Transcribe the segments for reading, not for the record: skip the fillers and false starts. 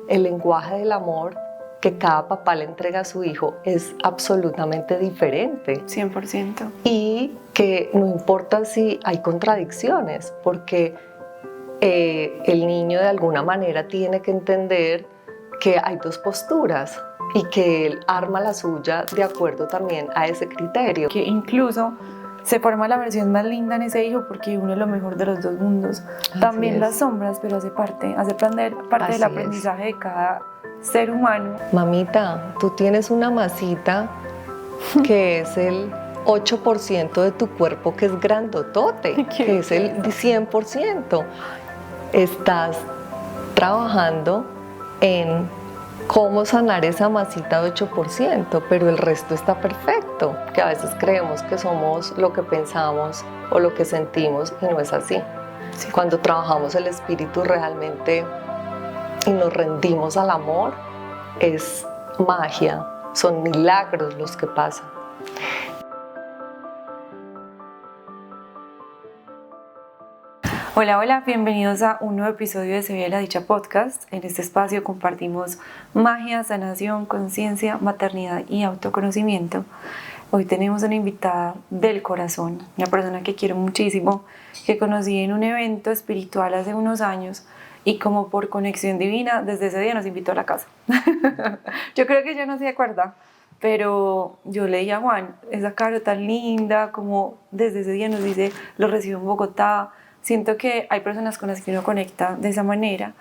el lenguaje del amor que cada papá le entrega a su hijo es absolutamente diferente. 100%. Y que no importa si hay contradicciones, porque el niño de alguna manera tiene que entender que hay dos posturas y que él arma la suya de acuerdo también a ese criterio. Que incluso se forma la versión más linda en ese hijo porque uno es lo mejor de los dos mundos. También las sombras, pero hace parte del aprendizaje de cada ser humano. Mamita, tú tienes una masita que es el 8% de tu cuerpo, que es grandotote, que es el 100%. Estás trabajando en cómo sanar esa masita de 8%, pero el resto está perfecto, que a veces creemos que somos lo que pensamos o lo que sentimos y no es así. Sí. Cuando trabajamos el espíritu realmente y nos rendimos al amor, es magia, son milagros los que pasan. Hola, hola, bienvenidos a un nuevo episodio de Se Vive la Dicha Podcast. En este espacio compartimos magia, sanación, conciencia, maternidad y autoconocimiento. Hoy tenemos una invitada del corazón, una persona que quiero muchísimo, que conocí en un evento espiritual hace unos años y como por conexión divina, desde ese día nos invitó a la casa. Yo creo que ella no se acuerda, pero yo le dije a Juan, esa cara tan linda, como desde ese día nos dice, lo recibo en Bogotá. Siento que hay personas con las que uno conecta de esa manera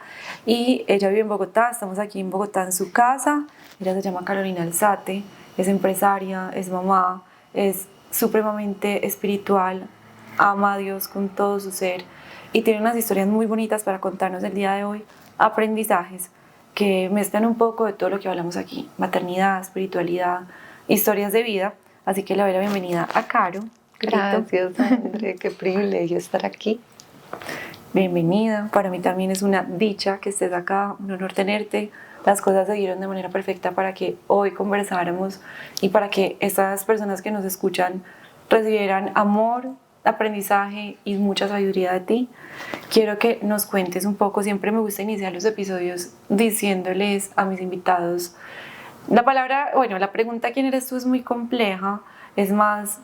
y ella vive en Bogotá, estamos aquí en Bogotá en su casa. Ella se llama Carolina Alzate, es empresaria, es mamá, es supremamente espiritual, ama a Dios con todo su ser y tiene unas historias muy bonitas para contarnos el día de hoy, aprendizajes que mezclan un poco de todo lo que hablamos aquí, maternidad, espiritualidad, historias de vida, así que le doy la bienvenida a Caro. Gracias, André, qué privilegio estar aquí. Bienvenida, para mí también es una dicha que estés acá, un honor tenerte. Las cosas se dieron de manera perfecta para que hoy conversáramos y para que estas personas que nos escuchan recibieran amor, aprendizaje y mucha sabiduría de ti. Quiero que nos cuentes un poco, siempre me gusta iniciar los episodios diciéndoles a mis invitados, la pregunta ¿quién eres tú? Es muy compleja, es más,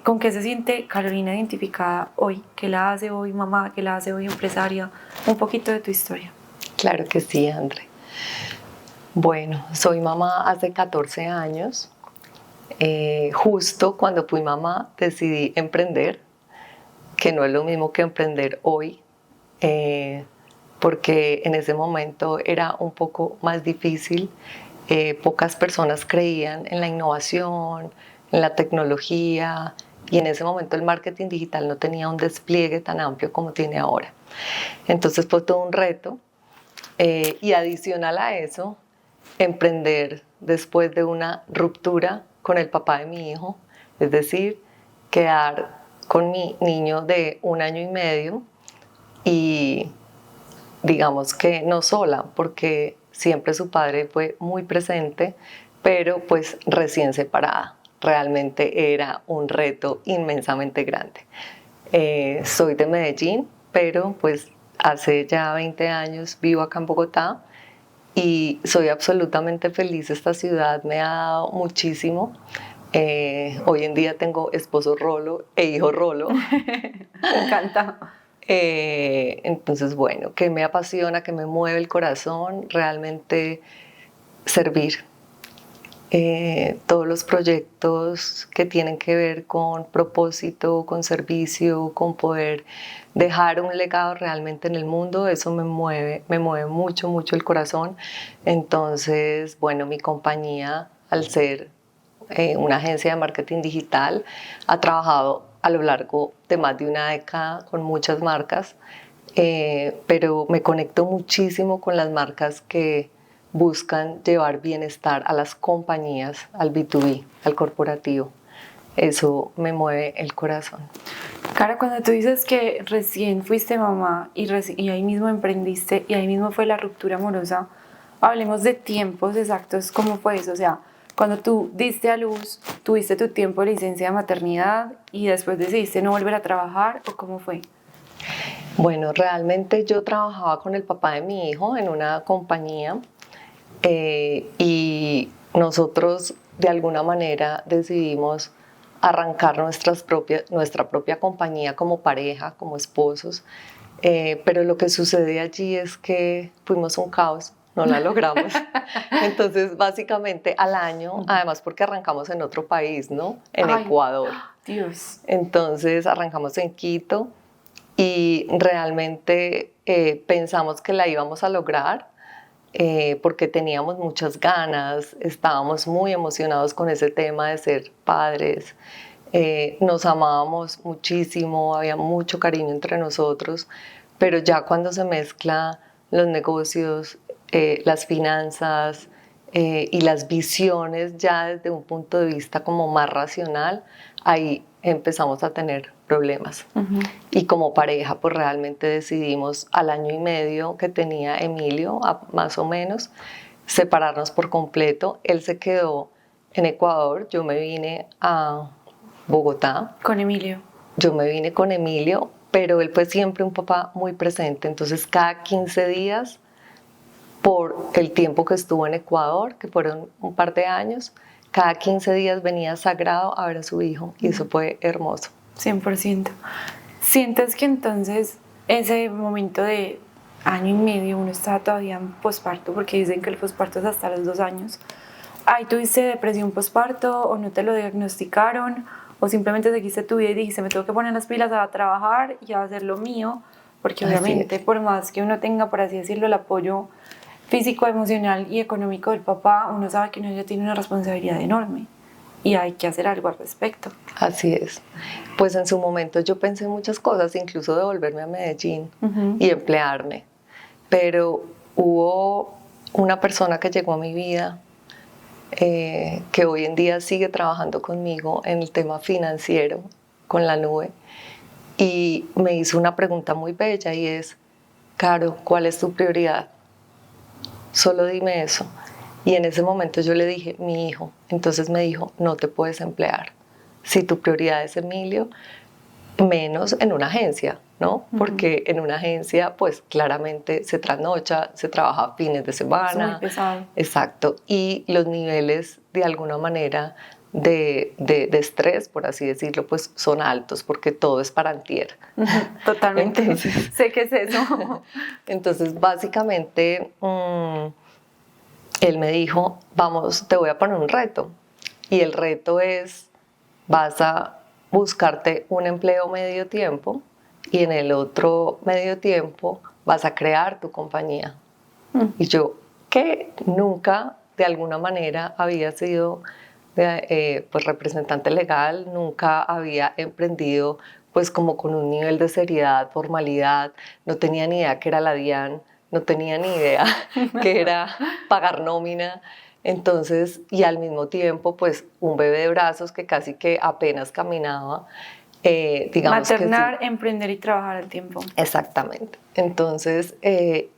¿con qué se siente Carolina identificada hoy? ¿Qué la hace hoy mamá? ¿Qué la hace hoy empresaria? Un poquito de tu historia. Claro que sí, André. Bueno, soy mamá hace 14 años. Justo cuando fui mamá decidí emprender, que no es lo mismo que emprender hoy, porque en ese momento era un poco más difícil. Pocas personas creían en la innovación, en la tecnología, y en ese momento el marketing digital no tenía un despliegue tan amplio como tiene ahora. Entonces fue todo un reto, y adicional a eso, emprender después de una ruptura con el papá de mi hijo, es decir, quedar con mi niño de 1 año y medio y digamos que no sola, porque siempre su padre fue muy presente, pero pues recién separada. Realmente era un reto inmensamente grande. Soy de Medellín, pero pues hace ya 20 años vivo acá en Bogotá y soy absolutamente feliz. Esta ciudad me ha dado muchísimo. Hoy en día tengo esposo Rolo e hijo Rolo. Me encanta. Entonces, bueno, que me apasiona, que me mueve el corazón, realmente servir. Todos los proyectos que tienen que ver con propósito, con servicio, con poder dejar un legado realmente en el mundo, eso me mueve mucho, mucho el corazón. Entonces, bueno, mi compañía, al ser una agencia de marketing digital, ha trabajado a lo largo de más de una década con muchas marcas, pero me conecto muchísimo con las marcas que buscan llevar bienestar a las compañías, al B2B, al corporativo. Eso me mueve el corazón. Cara, cuando tú dices que recién fuiste mamá y ahí mismo emprendiste y ahí mismo fue la ruptura amorosa, hablemos de tiempos exactos, ¿cómo fue eso? O sea, cuando tú diste a luz, ¿tuviste tu tiempo de licencia de maternidad y después decidiste no volver a trabajar o cómo fue? Bueno, realmente yo trabajaba con el papá de mi hijo en una compañía y nosotros de alguna manera decidimos arrancar nuestra propia compañía como pareja, como esposos, pero lo que sucede allí es que fuimos un caos, no la logramos. Entonces, básicamente al año, además porque arrancamos en otro país, ¿no? En Ay, Ecuador. Dios. Entonces arrancamos en Quito y realmente pensamos que la íbamos a lograr porque teníamos muchas ganas, estábamos muy emocionados con ese tema de ser padres, nos amábamos muchísimo, había mucho cariño entre nosotros, pero ya cuando se mezcla los negocios, las finanzas y las visiones ya desde un punto de vista como más racional, ahí empezamos a tener problemas. Y como pareja, pues realmente decidimos al año y medio que tenía Emilio, más o menos, separarnos por completo. Él se quedó en Ecuador, yo me vine a Bogotá. Con Emilio. Yo me vine con Emilio, pero él fue siempre un papá muy presente. Entonces, cada 15 días, por el tiempo que estuvo en Ecuador, que fueron un par de años, cada 15 días venía Sagrado a ver a su hijo y eso fue hermoso. 100%. ¿Sientes que entonces ese momento de año y medio uno está todavía en posparto, porque dicen que el posparto es hasta los 2 años? ¿Ahí tuviste depresión posparto o no te lo diagnosticaron o simplemente seguiste tu vida y dijiste me tengo que poner las pilas a trabajar y a hacer lo mío? Porque obviamente por más que uno tenga, por así decirlo, el apoyo físico, emocional y económico del papá, uno sabe que uno ya tiene una responsabilidad enorme y hay que hacer algo al respecto. Así es. Pues en su momento yo pensé muchas cosas, incluso de volverme a Medellín y emplearme, pero hubo una persona que llegó a mi vida que hoy en día sigue trabajando conmigo en el tema financiero con la nube y me hizo una pregunta muy bella y es, Caro, ¿cuál es tu prioridad? Solo dime eso. Y en ese momento yo le dije, mi hijo. Entonces me dijo, no te puedes emplear. Si tu prioridad es Emilio, menos en una agencia, ¿no? Porque en una agencia, pues claramente se trasnocha, se trabaja fines de semana. Es muy pesado. Exacto. Y los niveles, de alguna manera, de estrés, por así decirlo, pues son altos porque todo es para antier. Totalmente. Entonces, sé qué es eso. Entonces, básicamente, él me dijo, vamos, te voy a poner un reto. Y el reto es, vas a buscarte un empleo medio tiempo y en el otro medio tiempo vas a crear tu compañía. Y yo, que nunca de alguna manera había sido pues representante legal, nunca había emprendido pues como con un nivel de seriedad, formalidad, no tenía ni idea que era la DIAN, no tenía ni idea que era pagar nómina. Entonces, y al mismo tiempo, pues un bebé de brazos que casi que apenas caminaba, digamos Maternar, que sí. emprender y trabajar al tiempo. Exactamente. Entonces,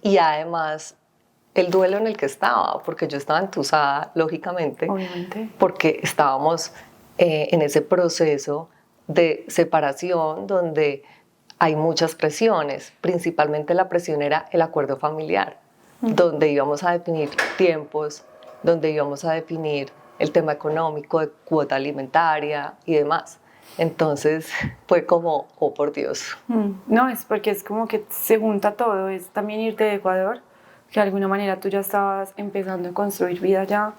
y además el duelo en el que estaba, porque yo estaba entusada, lógicamente, Obviamente. porque estábamos en ese proceso de separación donde hay muchas presiones, principalmente la presión era el acuerdo familiar, donde íbamos a definir tiempos, donde íbamos a definir el tema económico, de cuota alimentaria y demás. Entonces fue como, oh por Dios. No, es porque es como que se junta todo, es también irte de Ecuador, que de alguna manera tú ya estabas empezando a construir vida allá,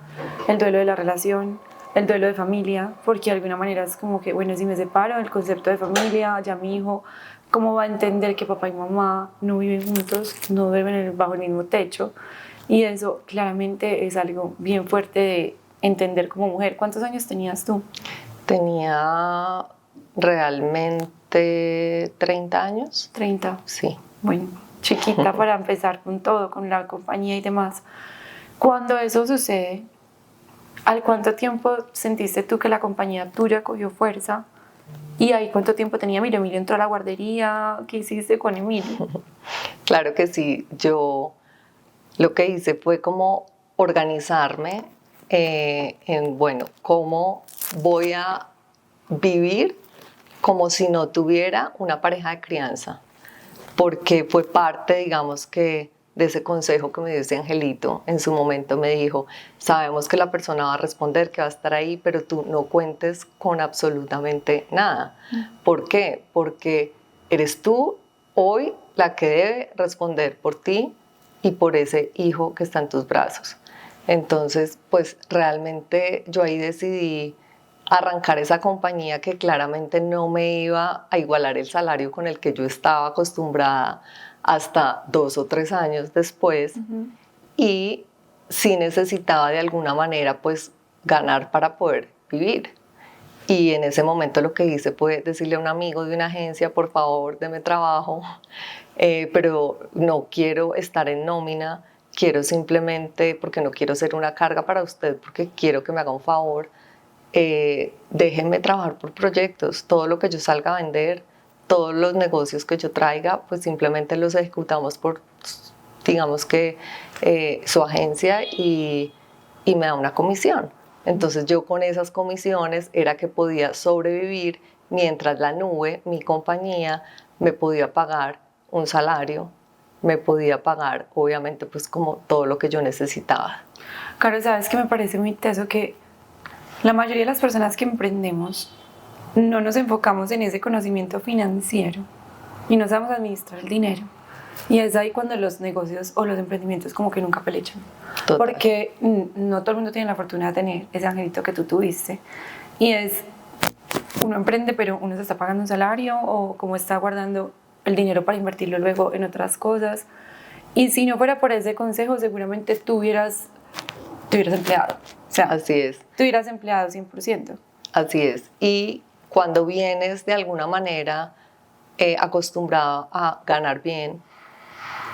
el duelo de la relación, el duelo de familia, porque de alguna manera es como que, bueno, si me separo, el concepto de familia, ya mi hijo, ¿cómo va a entender que papá y mamá no viven juntos, no duermen bajo el mismo techo? Y eso claramente es algo bien fuerte de entender como mujer. ¿Cuántos años tenías tú? Tenía realmente 30 años. 30. Sí. Bueno, chiquita para empezar con todo, con la compañía y demás. Cuando eso sucede, ¿al cuánto tiempo sentiste tú que la compañía tuya cogió fuerza? ¿Y ahí cuánto tiempo tenía Emilio? ¿Emilio entró a la guardería? ¿Qué hiciste con Emilio? Claro que sí. Yo lo que hice fue como organizarme en, bueno, cómo voy a vivir como si no tuviera una pareja de crianza. porque fue parte, digamos que, de ese consejo que me dio ese angelito. En su momento me dijo, sabemos que la persona va a responder, que va a estar ahí, pero tú no cuentes con absolutamente nada. ¿Por qué? Porque eres tú hoy la que debe responder por ti y por ese hijo que está en tus brazos. Entonces, pues realmente yo ahí decidí arrancar esa compañía que claramente no me iba a igualar el salario con el que yo estaba acostumbrada hasta 2 o 3 años después, y sí necesitaba de alguna manera pues ganar para poder vivir. Y en ese momento lo que hice fue decirle a un amigo de una agencia, por favor, deme trabajo, pero no quiero estar en nómina, quiero simplemente, porque no quiero ser una carga para usted, porque quiero que me haga un favor, déjenme trabajar por proyectos, todo lo que yo salga a vender, todos los negocios que yo traiga, pues simplemente los ejecutamos por, digamos que, su agencia y me da una comisión. Entonces yo con esas comisiones era que podía sobrevivir mientras la nube, mi compañía, me podía pagar un salario, me podía pagar obviamente pues como todo lo que yo necesitaba. Caro, sabes que me parece muy teso que la mayoría de las personas que emprendemos no nos enfocamos en ese conocimiento financiero y no sabemos administrar el dinero. Y es ahí cuando los negocios o los emprendimientos como que nunca pelechan. Total. Porque no todo el mundo tiene la fortuna de tener ese angelito que tú tuviste. Y es, uno emprende pero uno se está pagando un salario o como está guardando el dinero para invertirlo luego en otras cosas. Y si no fuera por ese consejo seguramente te hubieras empleado. O sea, así es. Te hubieras empleado 100%. Así es. Y cuando vienes de alguna manera acostumbrado a ganar bien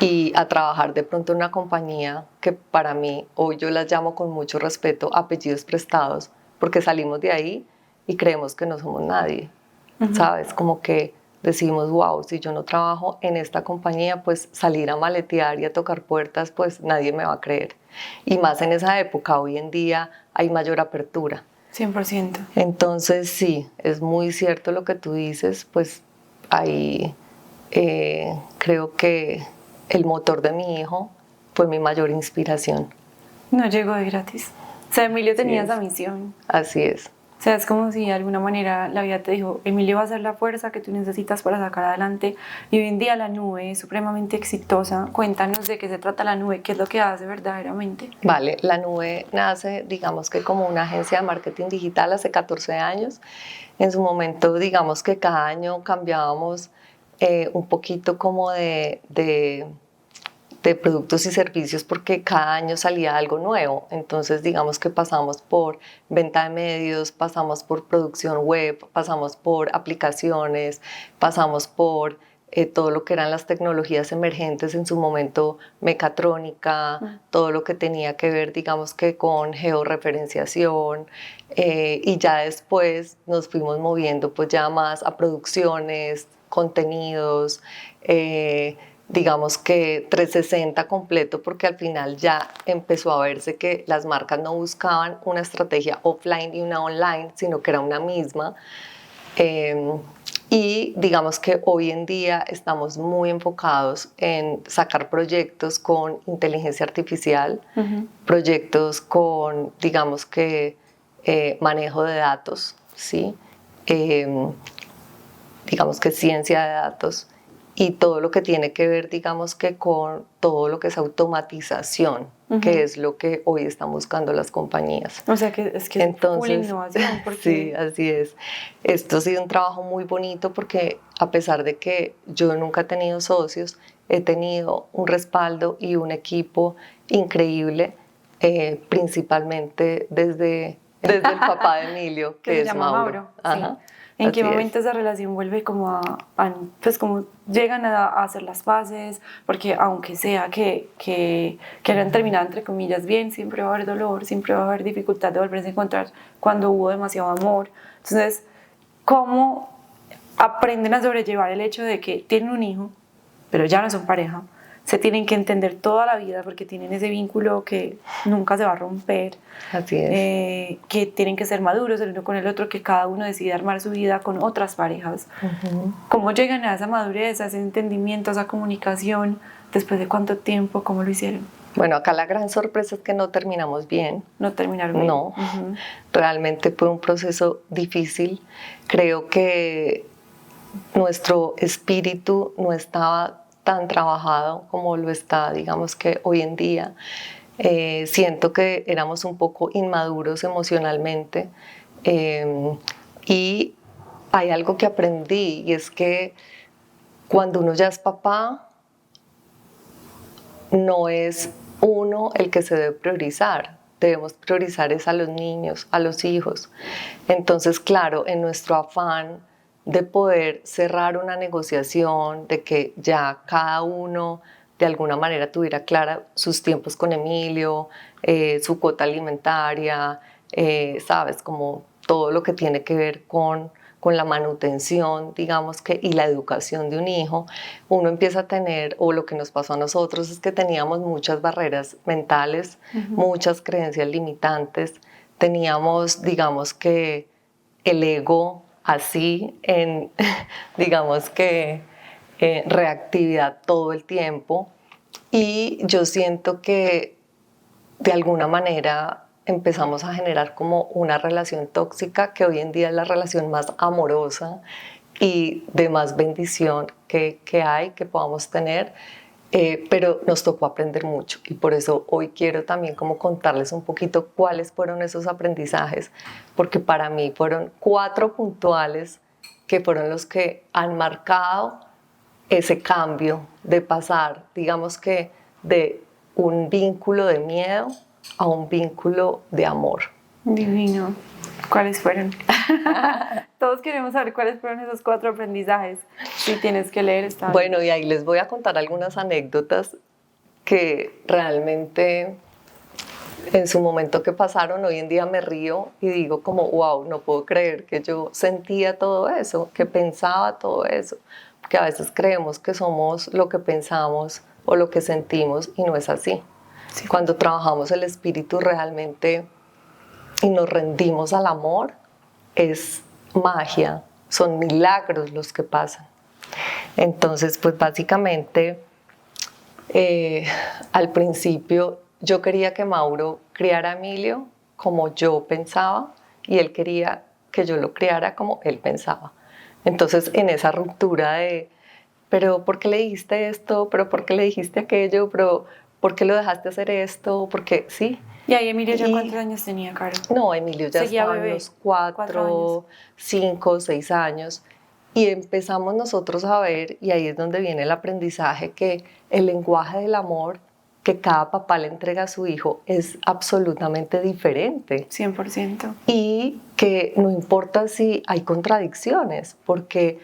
y a trabajar de pronto en una compañía que para mí, hoy yo las llamo con mucho respeto apellidos prestados, porque salimos de ahí y creemos que no somos nadie, ¿sabes? Como que decimos, wow, si yo no trabajo en esta compañía, pues salir a maletear y a tocar puertas, pues nadie me va a creer. Y más en esa época, hoy en día hay mayor apertura. 100%. Entonces sí, es muy cierto lo que tú dices, pues ahí creo que el motor de mi hijo fue mi mayor inspiración. No llegó de gratis. O sea, Emilio tenía esa misión. Así es. O sea, es como si de alguna manera la vida te dijo, Emilio va a ser la fuerza que tú necesitas para sacar adelante. Y hoy en día la nube es supremamente exitosa. Cuéntanos de qué se trata la nube, qué es lo que hace verdaderamente. Vale, la nube nace, digamos que como una agencia de marketing digital hace 14 años. En su momento, digamos que cada año cambiábamos un poquito como de productos y servicios porque cada año salía algo nuevo. Entonces digamos que pasamos por venta de medios, pasamos por producción web, pasamos por aplicaciones, pasamos por todo lo que eran las tecnologías emergentes en su momento, mecatrónica, todo lo que tenía que ver digamos que con georreferenciación, y ya después nos fuimos moviendo pues ya más a producciones, contenidos, digamos que 360 completo, porque al final ya empezó a verse que las marcas no buscaban una estrategia offline y una online, sino que era una misma. Y digamos que hoy en día estamos muy enfocados en sacar proyectos con inteligencia artificial, proyectos con, digamos que, manejo de datos, ¿sí? Digamos que ciencia de datos y todo lo que tiene que ver, digamos que con todo lo que es automatización, que es lo que hoy están buscando las compañías. O sea, que es full innovación. Porque... Sí, así es. Esto ha sido un trabajo muy bonito porque a pesar de que yo nunca he tenido socios, he tenido un respaldo y un equipo increíble, principalmente desde el papá de Emilio, que es Mauro. Ajá. Sí. ¿En qué momento esa relación vuelve como pues como llegan a hacer las paces? Porque aunque sea que hayan terminado entre comillas bien, siempre va a haber dolor, siempre va a haber dificultad de volverse a encontrar cuando hubo demasiado amor. Entonces, ¿cómo aprenden a sobrellevar el hecho de que tienen un hijo, pero ya no son pareja, se tienen que entender toda la vida porque tienen ese vínculo que nunca se va a romper. Así es. Que tienen que ser maduros el uno con el otro, que cada uno decide armar su vida con otras parejas. ¿Cómo llegan a esa madurez, a ese entendimiento, a esa comunicación? ¿Después de cuánto tiempo? ¿Cómo lo hicieron? Bueno, acá la gran sorpresa es que no terminamos bien. No terminaron bien. No, realmente fue un proceso difícil. Creo que nuestro espíritu no estaba tan trabajado como lo está, digamos que hoy en día. Siento que éramos un poco inmaduros emocionalmente, y hay algo que aprendí, y es que cuando uno ya es papá, no es uno el que se debe priorizar. Debemos priorizar es a los niños, a los hijos. Entonces, claro, en nuestro afán de poder cerrar una negociación, de que ya cada uno de alguna manera tuviera clara sus tiempos con Emilio, su cuota alimentaria, sabes, como todo lo que tiene que ver con la manutención, digamos que, y la educación de un hijo, uno empieza a tener, o lo que nos pasó a nosotros es que teníamos muchas barreras mentales, muchas creencias limitantes, teníamos, digamos que, el ego así en, digamos que, reactividad todo el tiempo, y yo siento que de alguna manera empezamos a generar como una relación tóxica que hoy en día es la relación más amorosa y de más bendición que hay, que podamos tener, pero nos tocó aprender mucho, y por eso hoy quiero también como contarles un poquito cuáles fueron esos aprendizajes, porque para mí fueron 4 puntuales que fueron los que han marcado ese cambio de pasar, digamos que de un vínculo de miedo a un vínculo de amor. Divino. ¿Cuáles fueron? Todos queremos saber cuáles fueron esos 4 aprendizajes. Si tienes que leer, está bien. Bueno, y ahí les voy a contar algunas anécdotas que realmente en su momento que pasaron, hoy en día me río y digo como, wow, no puedo creer que yo sentía todo eso, que pensaba todo eso, porque a veces creemos que somos lo que pensamos o lo que sentimos y no es así. Sí. Cuando trabajamos el espíritu realmente y nos rendimos al amor, es magia, son milagros los que pasan. Entonces, pues básicamente, al principio yo quería que Mauro criara a Emilio como yo pensaba, y él quería que yo lo criara como él pensaba. Entonces, en esa ruptura de, pero ¿por qué le dijiste esto? ¿Pero por qué le dijiste aquello? ¿Pero por qué lo dejaste hacer esto? Porque sí. ¿Y ahí Emilio ya cuántos años tenía, Caro? No, Emilio ya estaba en los 4, 5, 6 años. Y empezamos nosotros a ver, y ahí es donde viene el aprendizaje, que el lenguaje del amor que cada papá le entrega a su hijo es absolutamente diferente. 100%. Y que no importa si hay contradicciones, porque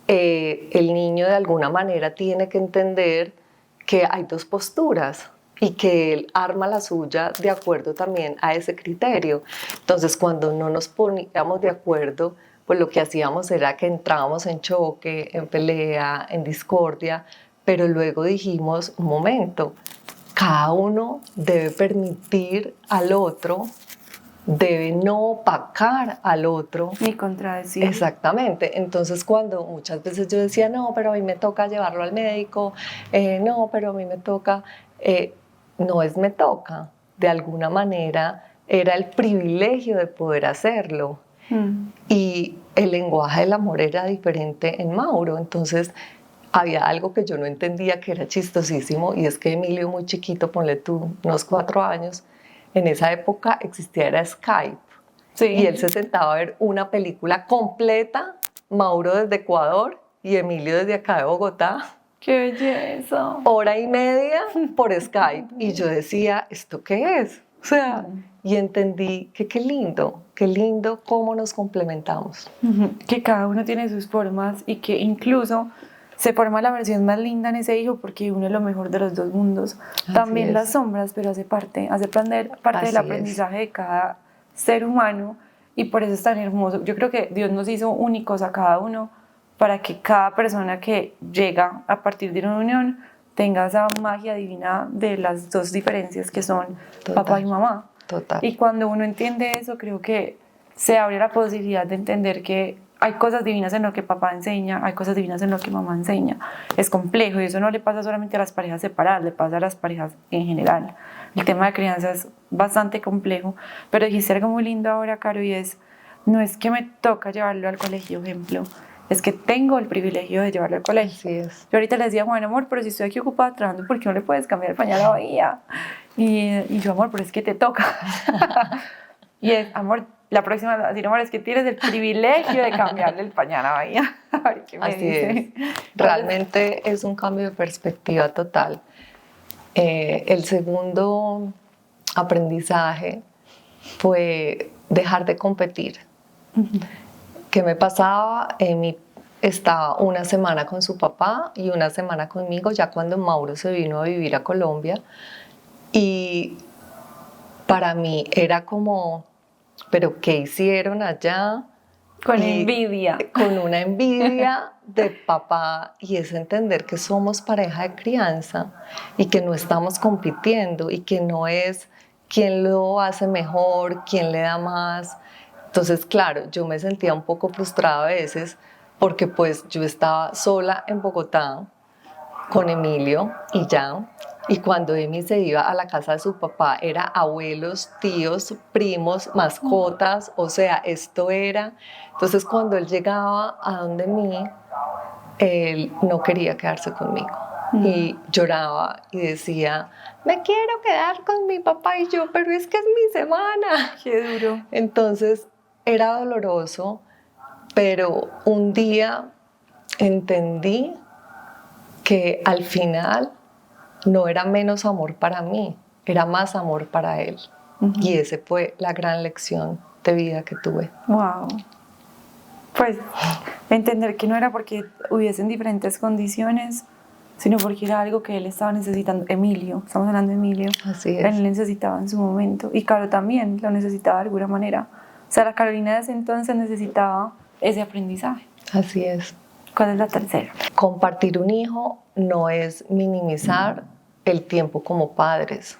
el niño de alguna manera tiene que entender que hay 2 posturas y que él arma la suya de acuerdo también a ese criterio. Entonces, cuando no nos poníamos de acuerdo, pues lo que hacíamos era que entrábamos en choque, en pelea, en discordia, pero luego dijimos, un momento, cada uno debe permitir al otro, debe no opacar al otro. Ni contradecir. Exactamente. Entonces, cuando muchas veces yo decía, no, pero a mí me toca llevarlo al médico, no, pero a mí me toca, no es me toca. De alguna manera era el privilegio de poder hacerlo. Y el lenguaje del amor era diferente en Mauro. Entonces, había algo que yo no entendía, que era chistosísimo, y es que Emilio, muy chiquito, ponle tú, unos 4 años, en esa época existía era Skype. Sí. Y él se sentaba a ver una película completa, Mauro desde Ecuador y Emilio desde acá de Bogotá. ¡Qué belleza! 1:30 por Skype. Y yo decía, ¿esto qué es? O sea, y entendí que qué lindo cómo nos complementamos. Que cada uno tiene sus formas y que incluso se forma la versión más linda en ese hijo porque une lo mejor de los 2 mundos. Así también es. Las sombras, pero hace parte del aprendizaje de cada ser humano, y por eso es tan hermoso. Yo creo que Dios nos hizo únicos a cada uno para que cada persona que llega a partir de una unión tenga esa magia divina de las dos diferencias que son Total. papá y mamá. Total. Y cuando uno entiende eso, creo que se abre la posibilidad de entender que hay cosas divinas en lo que papá enseña, hay cosas divinas en lo que mamá enseña. Es complejo y eso no le pasa solamente a las parejas separadas, le pasa a las parejas en general. El tema de crianza es bastante complejo, pero dijiste algo muy lindo ahora, Caro, y es, no es que me toca llevarlo al colegio, ejemplo, es que tengo el privilegio de llevarlo al colegio. Así es. Yo ahorita les decía, Juan, amor, pero si estoy aquí ocupada trabajando, ¿por qué no le puedes cambiar el pañal a Bahía? Y yo, amor, pero es que te toca. Y es, amor, la próxima, así, amor, es que tienes el privilegio de cambiarle el pañal a Bahía. A ver qué me Así dice. es. Realmente es un cambio de perspectiva total. El segundo aprendizaje fue dejar de competir. ¿Qué me pasaba? Emi estaba una semana con su papá y una semana conmigo, ya cuando Mauro se vino a vivir a Colombia. Y para mí era como, ¿pero qué hicieron allá? Con Y envidia. con una envidia de papá, y es entender que somos pareja de crianza y que no estamos compitiendo y que no es quién lo hace mejor, quién le da más. Entonces, claro, yo me sentía un poco frustrada a veces porque pues yo estaba sola en Bogotá con Emilio y ya. Y cuando Emi se iba a la casa de su papá, era abuelos, tíos, primos, mascotas, o sea, esto era. Entonces, cuando él llegaba a donde mí, él no quería quedarse conmigo. Y lloraba y decía, me quiero quedar con mi papá. Y yo, pero es que es mi semana. Qué duro. Entonces, era doloroso, pero un día entendí que al final no era menos amor para mí, era más amor para él. Y esa fue la gran lección de vida que tuve. Wow. Pues entender que no era porque hubiesen diferentes condiciones, sino porque era algo que él estaba necesitando. Emilio, estamos hablando de Emilio. Así es. Él necesitaba en su momento. Y Caro también lo necesitaba de alguna manera. O sea, la Carolina de ese entonces necesitaba ese aprendizaje. Así es. ¿Cuál es la tercera? Compartir un hijo no es minimizar el tiempo como padres,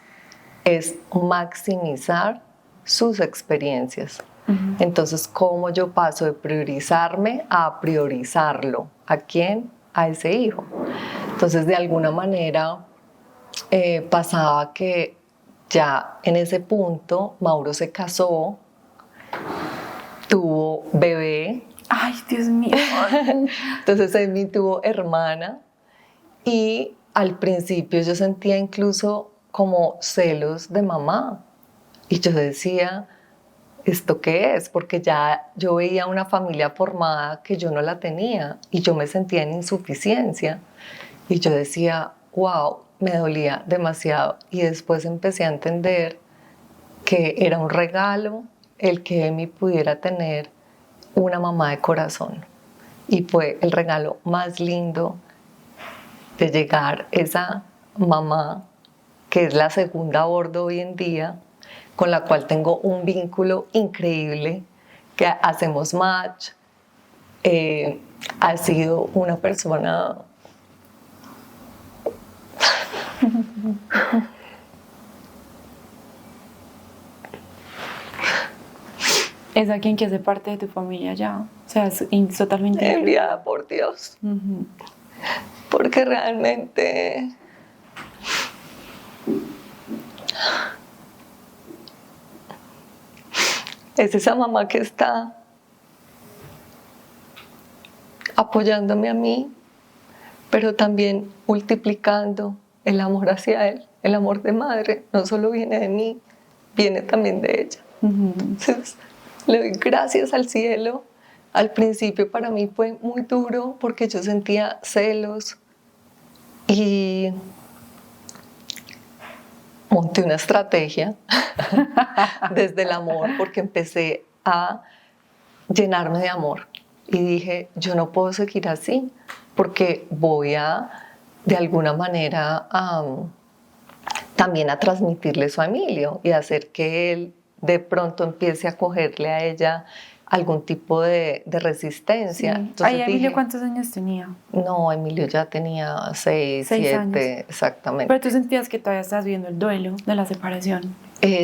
es maximizar sus experiencias. Entonces, ¿cómo yo paso de priorizarme a priorizarlo? ¿A quién? A ese hijo. Entonces, de alguna manera, pasaba que ya en ese punto Mauro se casó, tuvo bebé. Ay, Dios mío. Entonces Emi tuvo hermana y al principio yo sentía incluso como celos de mamá. Y yo decía, ¿esto qué es? Porque ya yo veía una familia formada que yo no la tenía y yo me sentía en insuficiencia. Y yo decía, wow, me dolía demasiado. Y después empecé a entender que era un regalo el que Emi pudiera tener una mamá de corazón. Y fue el regalo más lindo de llegar esa mamá, que es la segunda a bordo hoy en día, con la cual tengo un vínculo increíble, que hacemos match. Ha sido una persona Es a quien que hace parte de tu familia ya. O sea, es totalmente enviada por Dios. Porque realmente es esa mamá que está apoyándome a mí, pero también multiplicando el amor hacia él. El amor de madre no solo viene de mí, viene también de ella. Entonces, le doy gracias al cielo. Al principio para mí fue muy duro porque yo sentía celos y monté una estrategia desde el amor, porque empecé a llenarme de amor y dije, yo no puedo seguir así porque voy a, de alguna manera, también a transmitirle eso a Emilio y hacer que él de pronto empiece a cogerle a ella algún tipo de resistencia. Sí. Entonces Ahí Emilio, dije, ¿cuántos años tenía? no, Emilio ya tenía 6, 6 años. 7, exactamente. Pero tú sentías que todavía estás viendo el duelo de la separación.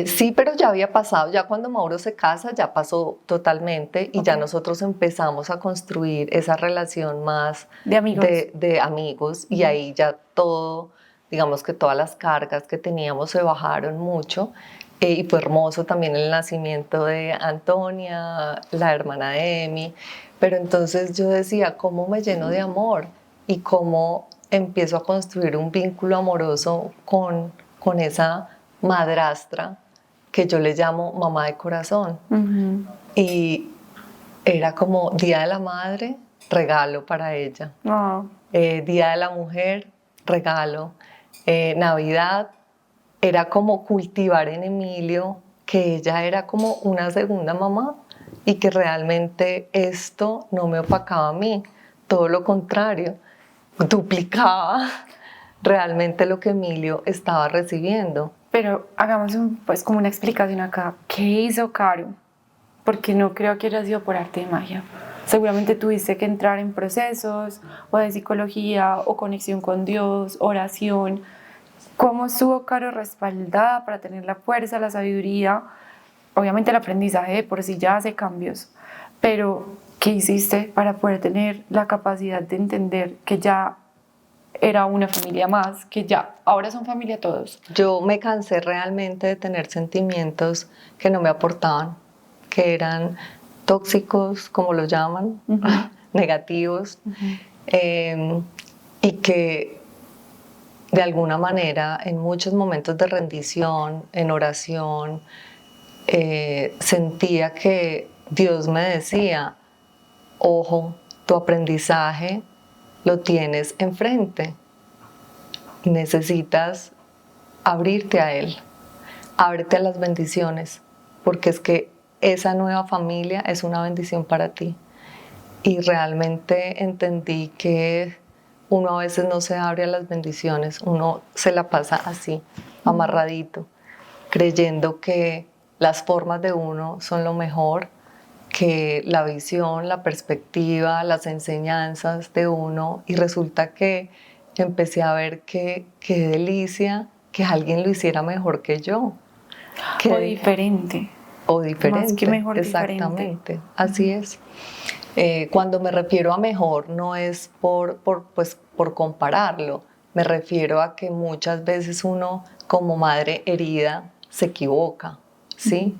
Sí, pero ya había pasado, ya cuando Mauro se casa ya pasó totalmente y ya nosotros empezamos a construir esa relación más De amigos. de amigos y ahí ya todo, digamos que todas las cargas que teníamos se bajaron mucho y fue hermoso también el nacimiento de Antonia, la hermana de Emi, pero entonces yo decía, ¿cómo me lleno de amor? Y cómo empiezo a construir un vínculo amoroso con esa madrastra que yo le llamo mamá de corazón. Y era como Día de la Madre, regalo para ella. Día de la Mujer, regalo. Navidad, era como cultivar en Emilio que ella era como una segunda mamá y que realmente esto no me opacaba a mí, todo lo contrario, duplicaba realmente lo que Emilio estaba recibiendo. Pero hagamos pues como una explicación acá. ¿Qué hizo Caro? Porque no creo que haya sido por arte de magia. Seguramente tuviste que entrar en procesos o de psicología o conexión con Dios, oración. ¿Cómo estuvo Caro respaldada para tener la fuerza, la sabiduría? Obviamente el aprendizaje de por sí ya hace cambios, pero ¿qué hiciste para poder tener la capacidad de entender que ya era una familia más, que ya ahora son familia todos? Yo me cansé realmente de tener sentimientos que no me aportaban, que eran tóxicos, como lo llaman, negativos, y que de alguna manera en muchos momentos de rendición, en oración, sentía que Dios me decía, ojo, tu aprendizaje lo tienes enfrente, necesitas abrirte a Él, ábrete a las bendiciones, porque es que esa nueva familia es una bendición para ti. Y realmente entendí que uno a veces no se abre a las bendiciones, uno se la pasa así, amarradito, creyendo que las formas de uno son lo mejor, que la visión, la perspectiva, las enseñanzas de uno, y resulta que empecé a ver que qué delicia que alguien lo hiciera mejor que yo. O diferente. O diferente. Más que mejor, exactamente, diferente. Así es. Cuando me refiero a mejor no es por compararlo, me refiero a que muchas veces uno como madre herida se equivoca, ¿sí?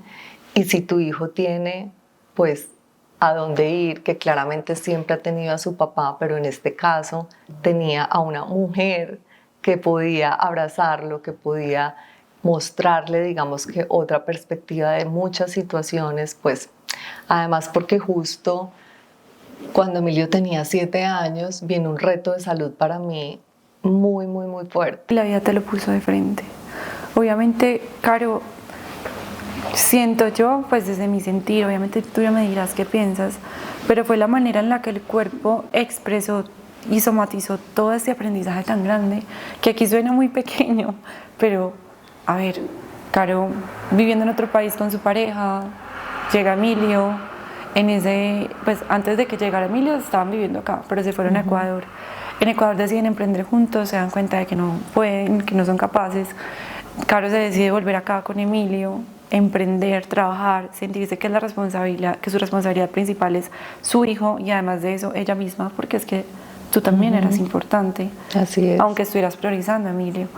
Y si tu hijo tiene pues a dónde ir, que claramente siempre ha tenido a su papá, pero en este caso tenía a una mujer que podía abrazarlo, que podía mostrarle, digamos que otra perspectiva de muchas situaciones, pues además porque justo cuando Emilio tenía 7 años, vino un reto de salud para mí muy, muy, muy fuerte. La vida te lo puso de frente. Obviamente, Caro, siento yo, pues desde mi sentir, obviamente tú ya me dirás qué piensas, pero fue la manera en la que el cuerpo expresó y somatizó todo este aprendizaje tan grande, que aquí suena muy pequeño, pero a ver, Caro viviendo en otro país con su pareja, llega Emilio, pues antes de que llegara Emilio estaban viviendo acá, pero se fueron a Ecuador. En Ecuador deciden emprender juntos, se dan cuenta de que no pueden, que no son capaces. Caro se decide volver acá con Emilio, emprender, trabajar, sentirse que es la responsabilidad, que su responsabilidad principal es su hijo y además de eso ella misma, porque es que tú también eras importante. Así es. Aunque estuvieras priorizando a Emilio.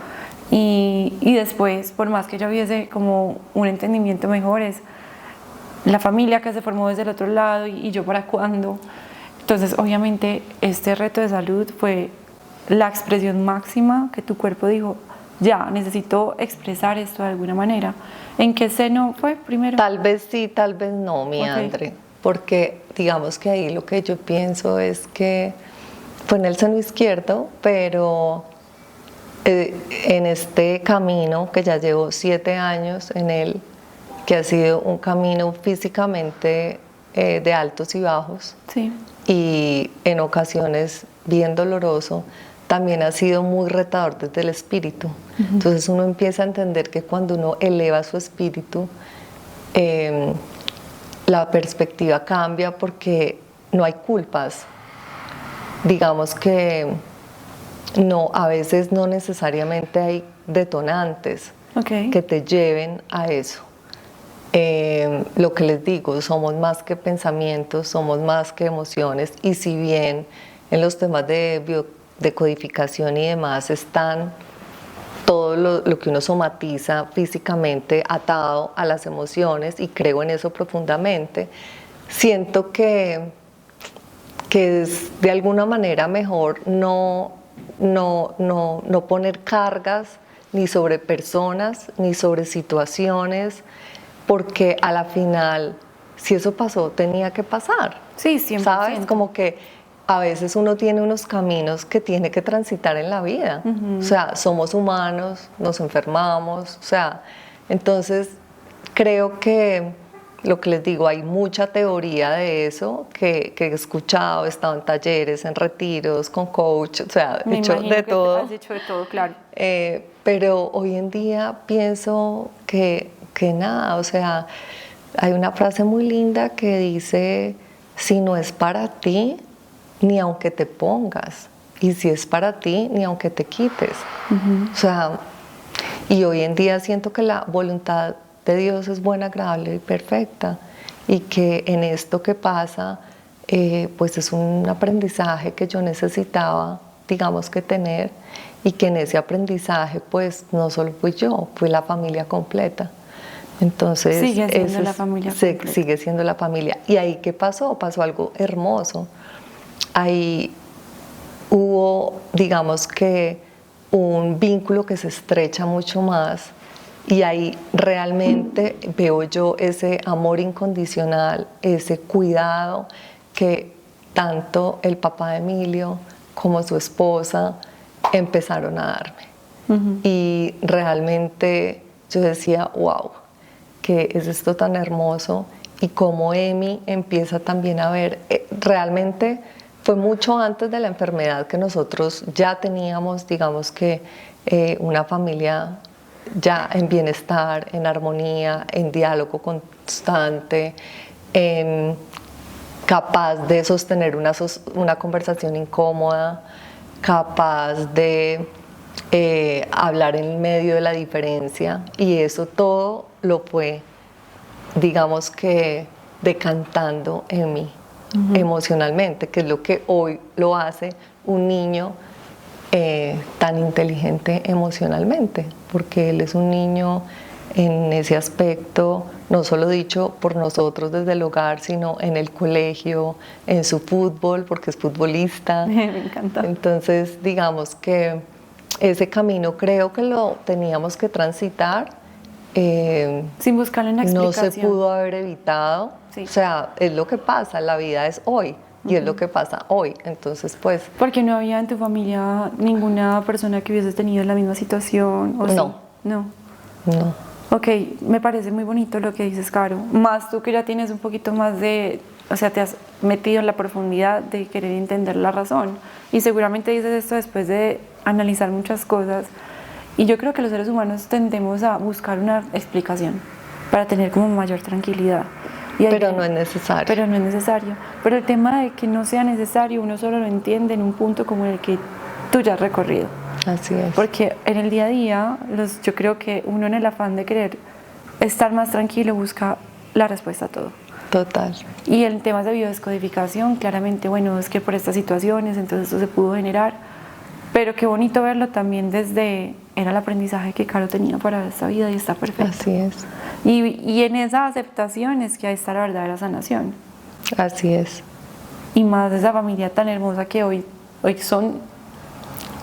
Y después, por más que ella hubiese como un entendimiento mejor, es la familia que se formó desde el otro lado y yo para cuándo. Entonces, obviamente, este reto de salud fue la expresión máxima que tu cuerpo dijo, ya, necesito expresar esto de alguna manera. ¿En qué seno fue primero? Tal vez sí, tal vez no, mi Andre, porque digamos que ahí lo que yo pienso es que fue en el seno izquierdo, pero en este camino que ya llevo 7 años en él, que ha sido un camino físicamente de altos y bajos, sí, y en ocasiones bien doloroso, también ha sido muy retador desde el espíritu. Entonces uno empieza a entender que cuando uno eleva su espíritu, la perspectiva cambia porque no hay culpas. Digamos que no, a veces no necesariamente hay detonantes que te lleven a eso. Lo que les digo, somos más que pensamientos, somos más que emociones, y si bien en los temas de biodecodificación y demás están todo lo que uno somatiza físicamente atado a las emociones, y creo en eso profundamente, siento que es de alguna manera mejor no poner cargas ni sobre personas ni sobre situaciones, porque a la final, si eso pasó, tenía que pasar. Sí, 100%. ¿Sabes? Como que a veces uno tiene unos caminos que tiene que transitar en la vida. O sea, somos humanos, nos enfermamos, o sea, entonces creo que lo que les digo, hay mucha teoría de eso que he escuchado, he estado en talleres, en retiros, con coach, o sea, he hecho de todo. Has hecho de todo, claro. Pero hoy en día pienso que nada, o sea, hay una frase muy linda que dice: si no es para ti, ni aunque te pongas, y si es para ti, ni aunque te quites. O sea, y hoy en día siento que la voluntad de Dios es buena, agradable y perfecta, y que en esto que pasa, pues es un aprendizaje que yo necesitaba, digamos, que tener, y que en ese aprendizaje pues no solo fui yo, fue la familia completa. Entonces sigue siendo la familia completa. Sigue siendo la familia. ¿Y ahí qué pasó? Pasó algo hermoso. Ahí hubo, digamos que, un vínculo que se estrecha mucho más, y ahí realmente veo yo ese amor incondicional, ese cuidado que tanto el papá de Emilio como su esposa empezaron a darme. Y realmente yo decía, wow, ¿qué es esto tan hermoso? Y cómo Emi empieza también a ver, realmente fue mucho antes de la enfermedad que nosotros ya teníamos, digamos que, una familia ya en bienestar, en armonía, en diálogo constante, capaz de sostener una conversación incómoda, capaz de hablar en medio de la diferencia, y eso todo lo fue, digamos que, decantando en mí emocionalmente, que es lo que hoy lo hace un niño tan inteligente emocionalmente, porque él es un niño en ese aspecto, no solo dicho por nosotros desde el hogar, sino en el colegio, en su fútbol, porque es futbolista. Me encanta. Entonces, digamos que ese camino creo que lo teníamos que transitar. Sin buscarle una explicación. No se pudo haber evitado. Sí. O sea, es lo que pasa, la vida es hoy. Y es lo que pasa hoy, entonces pues... Porque no había en tu familia ninguna persona que hubiese tenido la misma situación, ¿o no. Sí? No. No. Ok, me parece muy bonito lo que dices, Caro. Más tú que ya tienes un poquito más de... O sea, te has metido en la profundidad de querer entender la razón. Y seguramente dices esto después de analizar muchas cosas. Y yo creo que los seres humanos tendemos a buscar una explicación para tener como mayor tranquilidad. Pero no es necesario. Pero no es necesario. Pero el tema de que no sea necesario, uno solo lo entiende en un punto como el que tú ya has recorrido. Así es. Porque en el día a día, yo creo que uno en el afán de querer estar más tranquilo busca la respuesta a todo. Total. Y en temas de biodescodificación, claramente, bueno, es que por estas situaciones, entonces esto se pudo generar. Pero qué bonito verlo también desde, era el aprendizaje que Caro tenía para esta vida y está perfecto. Así es. Y en esa aceptación es que ahí está la verdadera sanación. Así es. Y más esa familia tan hermosa que hoy son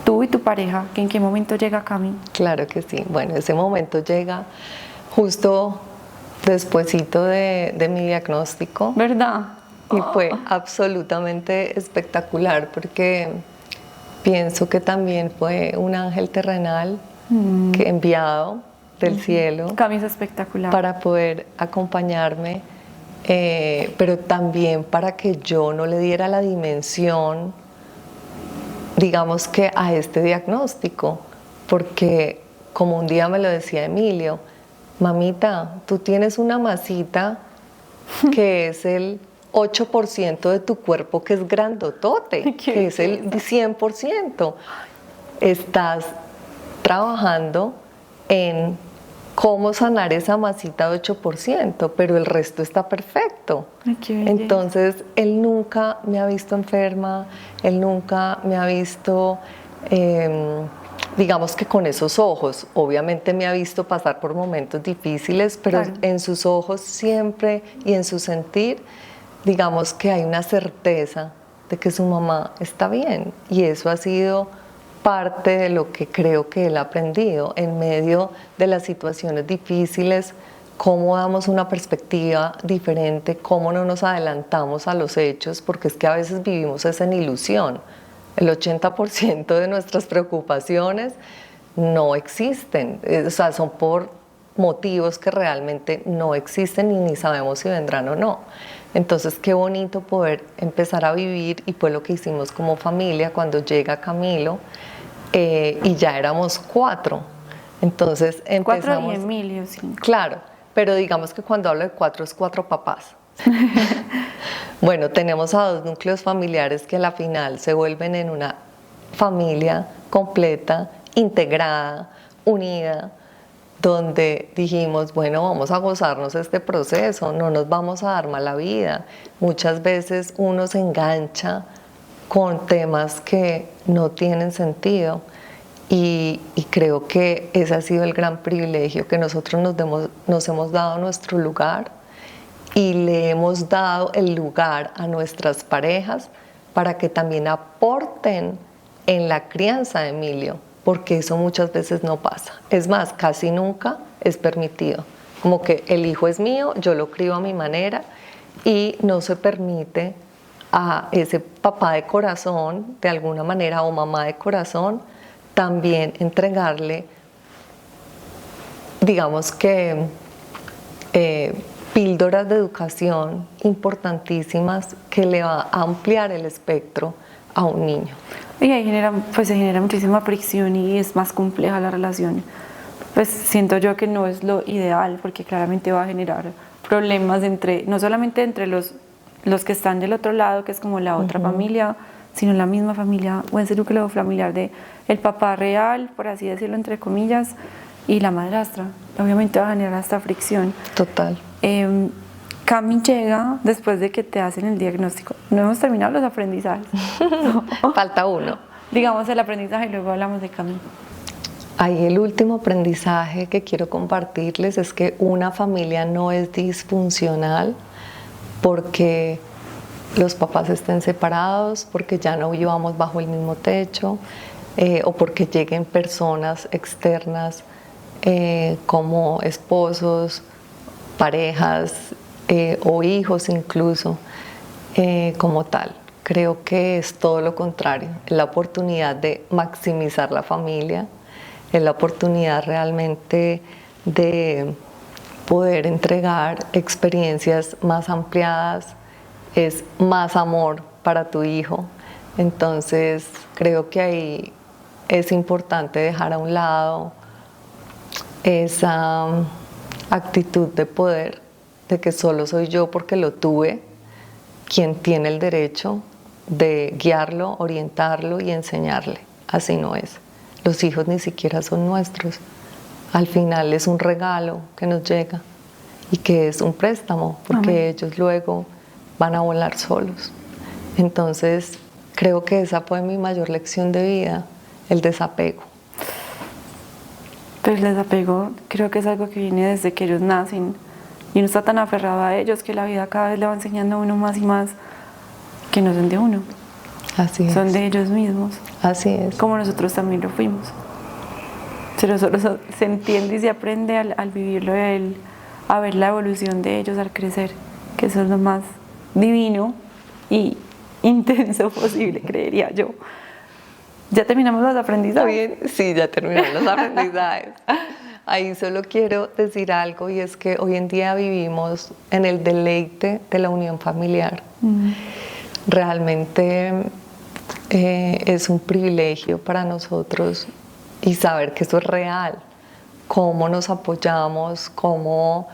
tú y tu pareja, que en qué momento llega Cami. Claro que sí. Bueno, ese momento llega justo despuesito de mi diagnóstico. ¿Verdad? Y fue absolutamente espectacular, porque pienso que también fue un ángel terrenal que enviado del cielo. Cami es espectacular. Para poder acompañarme, pero también para que yo no le diera la dimensión, digamos que, a este diagnóstico, porque como un día me lo decía Emilio, mamita, tú tienes una masita que es el 8% de tu cuerpo que es grandotote, que es el 100%. Estás trabajando en cómo sanar esa masita de 8%, pero el resto está perfecto. Entonces, él nunca me ha visto enferma, él nunca me ha visto, digamos que con esos ojos. Obviamente me ha visto pasar por momentos difíciles, pero claro, en sus ojos siempre y en su sentir, digamos que hay una certeza de que su mamá está bien, y eso ha sido parte de lo que creo que él ha aprendido en medio de las situaciones difíciles, cómo damos una perspectiva diferente, cómo no nos adelantamos a los hechos, porque es que a veces vivimos esa en ilusión. El 80% de nuestras preocupaciones no existen, o sea, son por motivos que realmente no existen y ni sabemos si vendrán o no. Entonces, qué bonito poder empezar a vivir, y fue lo que hicimos como familia cuando llega Camilo, y ya éramos 4. Entonces empezamos... 4 y Emilio, sí. Claro, pero digamos que cuando hablo de 4 es 4 papás. Bueno, tenemos a 2 núcleos familiares que a la final se vuelven en una familia completa, integrada, unida, donde dijimos, bueno, vamos a gozarnos este proceso, no nos vamos a dar mala vida. Muchas veces uno se engancha con temas que no tienen sentido, y creo que ese ha sido el gran privilegio, que nosotros nos hemos dado nuestro lugar y le hemos dado el lugar a nuestras parejas para que también aporten en la crianza de Emilio, porque eso muchas veces no pasa. Es más, casi nunca es permitido. Como que el hijo es mío, yo lo crío a mi manera, y no se permite a ese papá de corazón, de alguna manera, o mamá de corazón, también entregarle, digamos que, píldoras de educación importantísimas que le va a ampliar el espectro a un niño. Y ahí se genera muchísima fricción y es más compleja la relación. Pues siento yo que no es lo ideal, porque claramente va a generar problemas no solamente entre los que están del otro lado, que es como la otra familia, sino la misma familia, o ese núcleo familiar de el papá real, por así decirlo, entre comillas, y la madrastra. Obviamente va a generar esta fricción. Total. Cami llega después de que te hacen el diagnóstico. No hemos terminado los aprendizajes. Falta uno. Digamos el aprendizaje y luego hablamos de Cami. Ahí el último aprendizaje que quiero compartirles es que una familia no es disfuncional porque los papás estén separados, porque ya no vivamos bajo el mismo techo, o porque lleguen personas externas como esposos, parejas o hijos incluso, como tal. Creo que es todo lo contrario, es la oportunidad de maximizar la familia, es la oportunidad realmente de poder entregar experiencias más ampliadas, es más amor para tu hijo. Entonces creo que ahí es importante dejar a un lado esa actitud de poder, de que solo soy yo porque lo tuve, quien tiene el derecho de guiarlo, orientarlo y enseñarle. Así no es. Los hijos ni siquiera son nuestros. Al final es un regalo que nos llega y que es un préstamo, porque ellos luego van a volar solos. Entonces, creo que esa fue mi mayor lección de vida, el desapego. Pero el desapego creo que es algo que viene desde que ellos nacen y uno está tan aferrado a ellos que la vida cada vez le va enseñando a uno más y más que no son de uno. Así es. Son de ellos mismos. Así es. Como nosotros también lo fuimos. Pero solo se entiende y se aprende al vivirlo, a ver la evolución de ellos al crecer, que eso es lo más divino y intenso posible, creería yo. ¿Ya terminamos los aprendizajes? Bien, sí, ya terminamos los aprendizajes. Ahí solo quiero decir algo, y es que hoy en día vivimos en el deleite de la unión familiar. Realmente es un privilegio para nosotros, y saber que eso es real, cómo nos apoyamos, cómo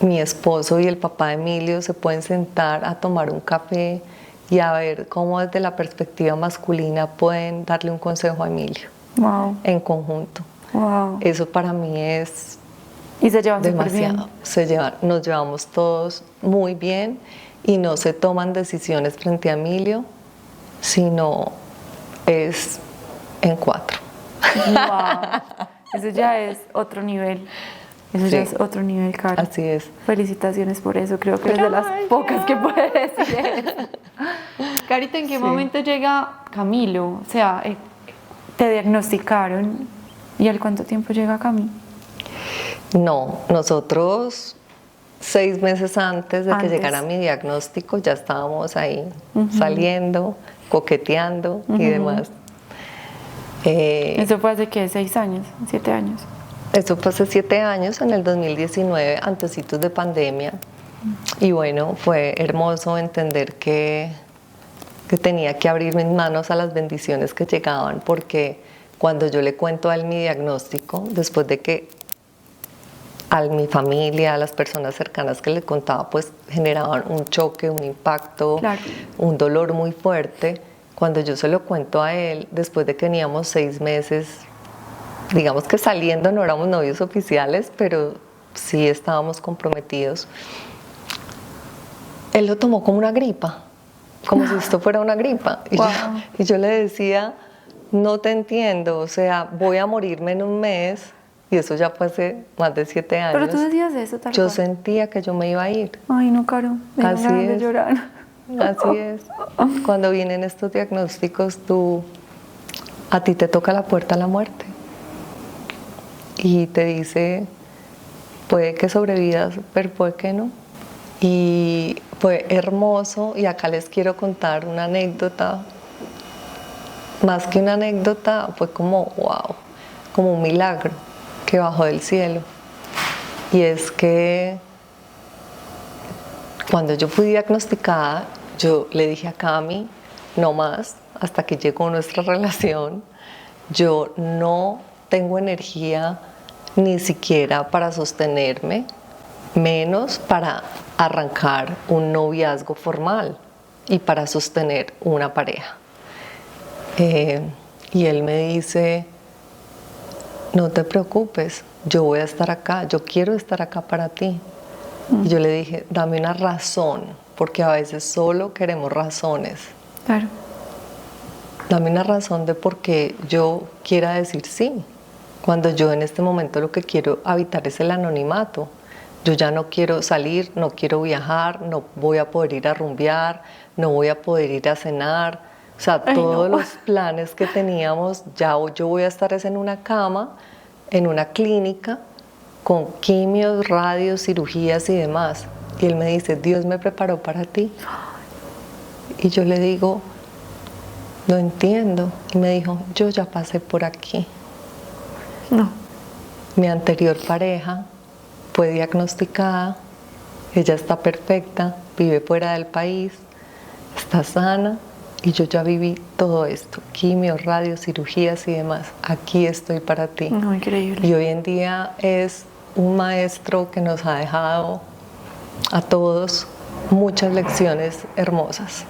mi esposo y el papá de Emilio se pueden sentar a tomar un café y a ver cómo desde la perspectiva masculina pueden darle un consejo a Emilio. Wow. En conjunto. Wow. Eso para mí es Y se llevan demasiado. súper bien. Nos llevamos todos muy bien y no se toman decisiones frente a Emilio, sino es en 4. Wow. Eso ya es otro nivel. Eso ya es otro nivel, Caro. Así es. Felicitaciones por eso. Creo que eres de las pocas que puede decir eso. Carita, ¿en qué momento llega Camilo? O sea, te diagnosticaron y ¿al cuánto tiempo llega Camilo? No, nosotros 6 meses antes de que llegara mi diagnóstico ya estábamos ahí saliendo, coqueteando y demás. ¿Eso fue hace qué? ¿6 años? ¿7 años? Eso fue hace 7 años, en el 2019, antecitos de pandemia. Y bueno, fue hermoso entender que tenía que abrir mis manos a las bendiciones que llegaban, porque cuando yo le cuento a él mi diagnóstico, después de que a mi familia, a las personas cercanas que le contaba, pues generaban un choque, un impacto, claro, un dolor muy fuerte. Cuando yo se lo cuento a él, después de que teníamos 6 meses, digamos que saliendo, no éramos novios oficiales, pero sí estábamos comprometidos, él lo tomó como una gripa, como si esto fuera una gripa. Y yo le decía, no te entiendo, o sea, voy a morirme en un mes, y eso ya fue hace más de 7 años. Pero tú decías eso, tal Yo cual. Sentía que yo me iba a ir. Ay, no, Caro, me Así ganas es. de llorar. Así es. Cuando vienen estos diagnósticos, a ti te toca la puerta a la muerte. Y te dice, puede que sobrevivas, pero puede que no. Y fue hermoso, y acá les quiero contar una anécdota. Más que una anécdota, fue como, wow, como un milagro que bajó del cielo. Y es que cuando yo fui diagnosticada, yo le dije a Cami, no más, hasta que llegó nuestra relación, yo no tengo energía ni siquiera para sostenerme, menos para arrancar un noviazgo formal y para sostener una pareja. Y él me dice, no te preocupes, yo voy a estar acá, yo quiero estar acá para ti. Y yo le dije, dame una razón, porque a veces solo queremos razones. Claro. Dame una razón de por qué yo quiera decir sí, cuando yo en este momento lo que quiero habitar es el anonimato. Yo ya no quiero salir, no quiero viajar, no voy a poder ir a rumbear, no voy a poder ir a cenar. O sea, todos los planes que teníamos, ya yo voy a estar en una cama, en una clínica, con quimios, radios, cirugías y demás. Y él me dice, Dios me preparó para ti. Y yo le digo, no entiendo. Y me dijo, yo ya pasé por aquí. No. Mi anterior pareja fue diagnosticada, ella está perfecta, vive fuera del país, está sana, y yo ya viví todo esto, quimio, radio, cirugías y demás. Aquí estoy para ti. No, increíble. Y hoy en día es un maestro que nos ha dejado a todos muchas lecciones hermosas.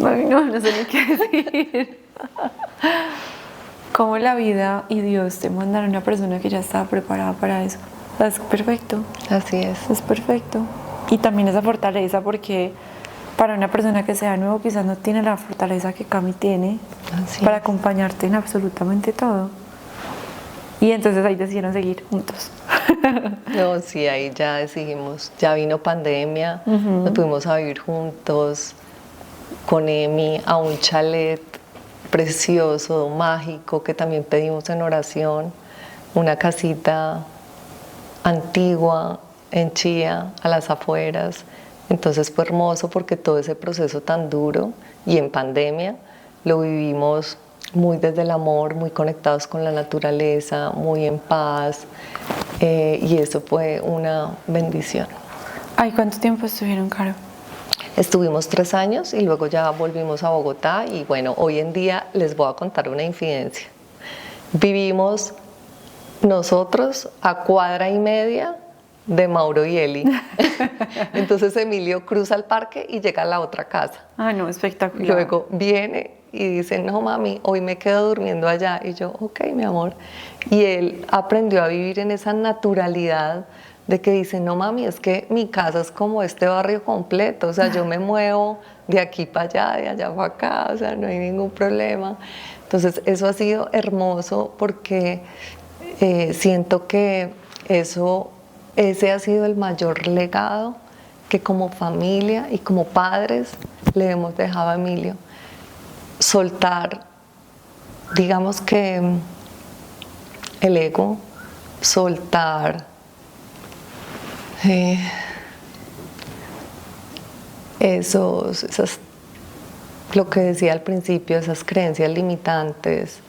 Ay, no sé ni qué decir. Cómo la vida y Dios te mandan a una persona que ya estaba preparada para eso. Es perfecto. Así es. Es perfecto. Y también esa fortaleza, porque para una persona que sea nuevo quizás no tiene la fortaleza que Cami tiene para acompañarte en absolutamente todo. Y entonces ahí decidieron seguir juntos. No, sí, ahí ya decidimos, ya vino pandemia, nos fuimos a vivir juntos con Emi a un chalet precioso, mágico, que también pedimos en oración, una casita antigua en Chía, a las afueras. Entonces fue hermoso porque todo ese proceso tan duro y en pandemia lo vivimos muy desde el amor, muy conectados con la naturaleza, muy en paz, y eso fue una bendición. Ay, ¿cuánto tiempo estuvieron, Caro? Estuvimos 3 años y luego ya volvimos a Bogotá, y bueno, hoy en día les voy a contar una infidencia. Vivimos nosotros a 1,5 cuadras de Mauro y Eli. Entonces Emilio cruza el parque y llega a la otra casa. Ah, no, espectacular. Luego viene y dice, no mami, hoy me quedo durmiendo allá. Y yo, ok, mi amor. Y él aprendió a vivir en esa naturalidad de que dice, no mami, es que mi casa es como este barrio completo. O sea, yo me muevo de aquí para allá, de allá para acá, o sea, no hay ningún problema. Entonces, eso ha sido hermoso porque siento que ese ha sido el mayor legado que como familia y como padres le hemos dejado a Emilio. Soltar, digamos que el ego, soltar lo que decía al principio, esas creencias limitantes,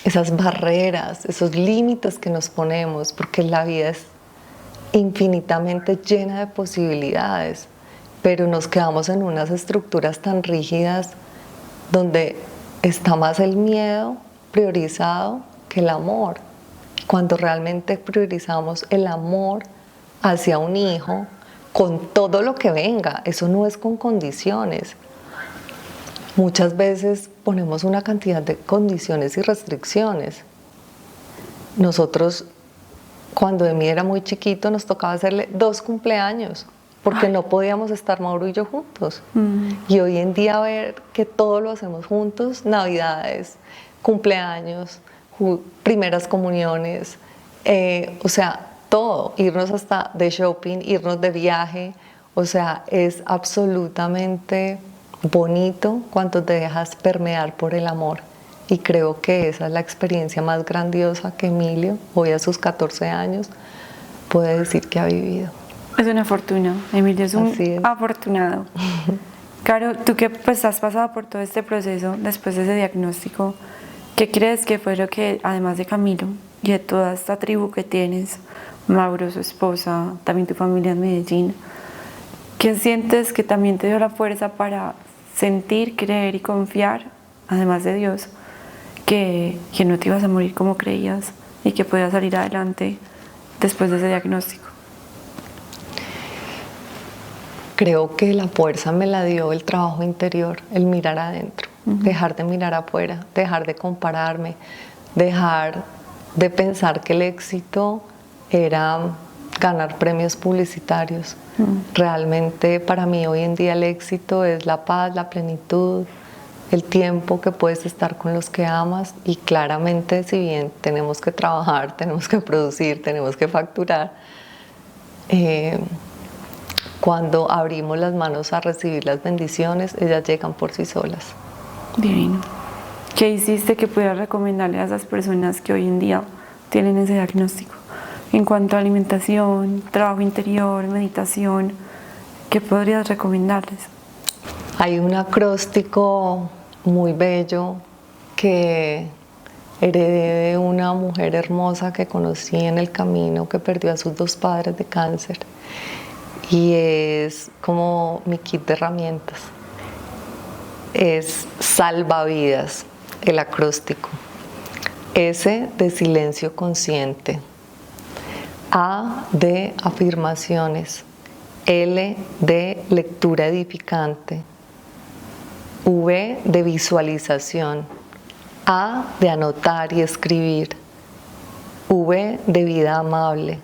esas barreras, esos límites que nos ponemos, porque la vida es infinitamente llena de posibilidades, pero nos quedamos en unas estructuras tan rígidas donde está más el miedo priorizado que el amor. Cuando realmente priorizamos el amor hacia un hijo, con todo lo que venga, eso no es con condiciones. Muchas veces ponemos una cantidad de condiciones y restricciones. Nosotros, cuando Emi era muy chiquito, nos tocaba hacerle 2 cumpleaños, porque no podíamos estar Mauro y yo juntos. Y hoy en día ver que todo lo hacemos juntos, navidades, cumpleaños, primeras comuniones, o sea, todo, irnos hasta de shopping, irnos de viaje, o sea, es absolutamente bonito cuando te dejas permear por el amor. Y creo que esa es la experiencia más grandiosa que Emilio, hoy a sus 14 años, puede decir que ha vivido. Es una fortuna, Emilio es un afortunado. Caro, tú que pues has pasado por todo este proceso después de ese diagnóstico, ¿qué crees que fue lo que, además de Camilo y de toda esta tribu que tienes, Mauro, su esposa, también tu familia en Medellín, qué sientes que también te dio la fuerza para sentir, creer y confiar, además de Dios, que no te ibas a morir como creías y que podías salir adelante después de ese diagnóstico? Creo que la fuerza me la dio el trabajo interior, el mirar adentro, dejar de mirar afuera, dejar de compararme, dejar de pensar que el éxito era ganar premios publicitarios. Realmente para mí hoy en día el éxito es la paz, la plenitud, el tiempo que puedes estar con los que amas, y claramente si bien tenemos que trabajar, tenemos que producir, tenemos que facturar, cuando abrimos las manos a recibir las bendiciones, ellas llegan por sí solas. Divino. ¿Qué hiciste que pudieras recomendarle a esas personas que hoy en día tienen ese diagnóstico? En cuanto a alimentación, trabajo interior, meditación, ¿qué podrías recomendarles? Hay un acróstico muy bello que heredé de una mujer hermosa que conocí en el camino, que perdió a sus 2 padres de cáncer. Y es como mi kit de herramientas. Es salvavidas, el acróstico. S de silencio consciente. A de afirmaciones. L de lectura edificante. V de visualización. A de anotar y escribir. V de vida amable.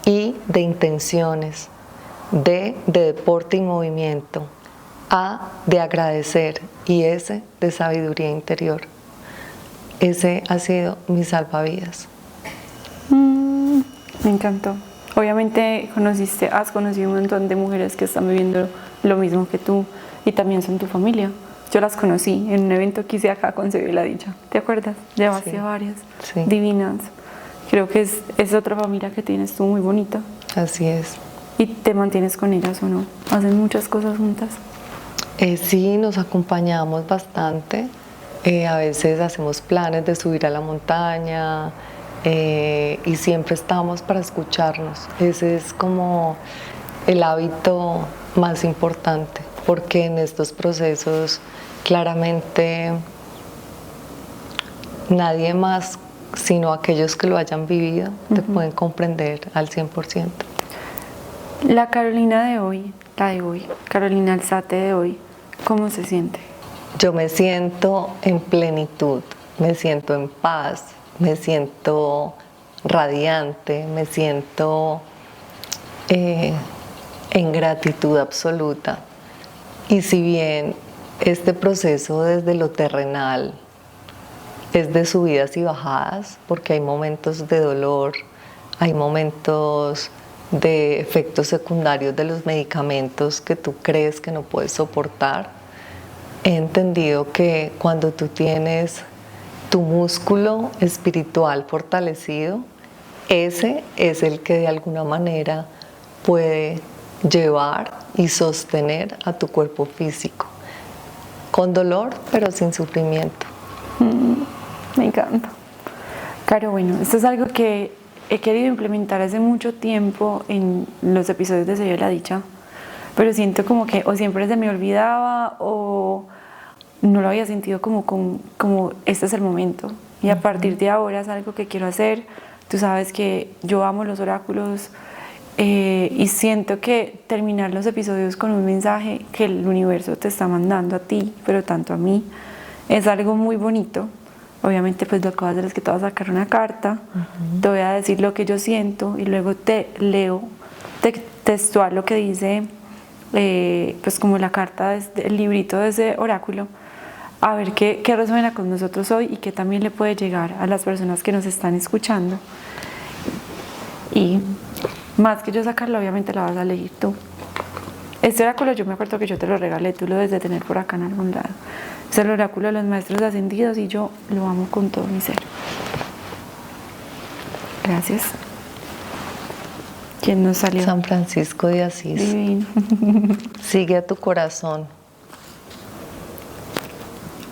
I de intenciones. D de deporte y movimiento. A de agradecer y S de sabiduría interior. Ese ha sido mi salvavidas. Me encantó. Obviamente has conocido un montón de mujeres que están viviendo lo mismo que tú y también son tu familia. Yo las conocí en un evento que hice acá con Se Vive la Dicha. ¿Te acuerdas? Llevaste a varias divinas. Creo que es otra familia que tienes tú muy bonita. Así es. ¿Y te mantienes con ellas o no? ¿Hacen muchas cosas juntas? Sí, nos acompañamos bastante. A veces hacemos planes de subir a la montaña y siempre estamos para escucharnos. Ese es como el hábito más importante, porque en estos procesos claramente nadie más sino aquellos que lo hayan vivido te pueden comprender al 100%. La Carolina de hoy, Carolina Alzate de hoy, ¿cómo se siente? Yo me siento en plenitud, me siento en paz, me siento radiante, me siento en gratitud absoluta. Y si bien este proceso desde lo terrenal es de subidas y bajadas, porque hay momentos de dolor, hay momentos de efectos secundarios de los medicamentos que tú crees que no puedes soportar, he entendido que cuando tú tienes tu músculo espiritual fortalecido, ese es el que de alguna manera puede llevar y sostener a tu cuerpo físico, con dolor pero sin sufrimiento. Me encanta. Caro, bueno, esto es algo que he querido implementar hace mucho tiempo en los episodios de Se Vive la Dicha, pero siento como que o siempre se me olvidaba o no lo había sentido como este es el momento. Y a partir de ahora es algo que quiero hacer. Tú sabes que yo amo los oráculos y siento que terminar los episodios con un mensaje que el universo te está mandando a ti, pero tanto a mí, es algo muy bonito. Obviamente pues lo que vas a hacer es que te vas a sacar una carta, te voy a decir lo que yo siento y luego te leo textual lo que dice pues como la carta, el librito de ese oráculo, a ver qué resuena con nosotros hoy y qué también le puede llegar a las personas que nos están escuchando. Y más que yo sacarlo, obviamente la vas a leer tú. Este oráculo yo me acuerdo que yo te lo regalé, tú lo debes de tener por acá en algún lado. Es el oráculo de los maestros ascendidos y yo lo amo con todo mi ser. Gracias. ¿Quién nos salió? San Francisco de Asís. Divino. Sigue a tu corazón.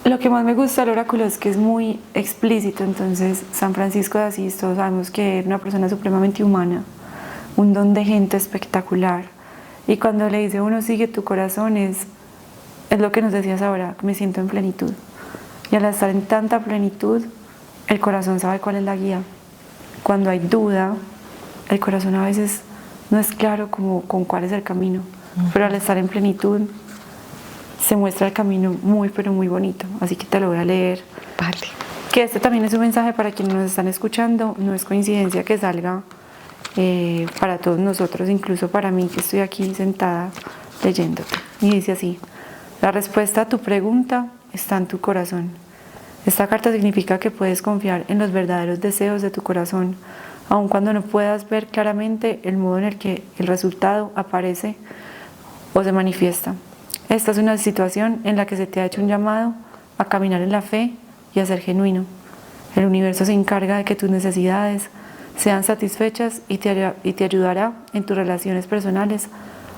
Lo que más me gusta del oráculo es que es muy explícito. Entonces, San Francisco de Asís, todos sabemos que era una persona supremamente humana, un don de gente espectacular. Y cuando le dice uno sigue tu corazón es lo que nos decías ahora, me siento en plenitud. Y al estar en tanta plenitud, el corazón sabe cuál es la guía. Cuando hay duda, el corazón a veces no es claro como con cuál es el camino, pero al estar en plenitud se muestra el camino muy pero muy bonito. Así que te lo voy a leer. Vale. Que este también es un mensaje para quienes nos están escuchando. No es coincidencia que salga para todos nosotros, incluso para mí que estoy aquí sentada leyéndote. Y dice así: la respuesta a tu pregunta está en tu corazón. Esta carta significa que puedes confiar en los verdaderos deseos de tu corazón, aun cuando no puedas ver claramente el modo en el que el resultado aparece o se manifiesta. Esta es una situación en la que se te ha hecho un llamado a caminar en la fe y a ser genuino. El universo se encarga de que tus necesidades sean satisfechas y te ayudará en tus relaciones personales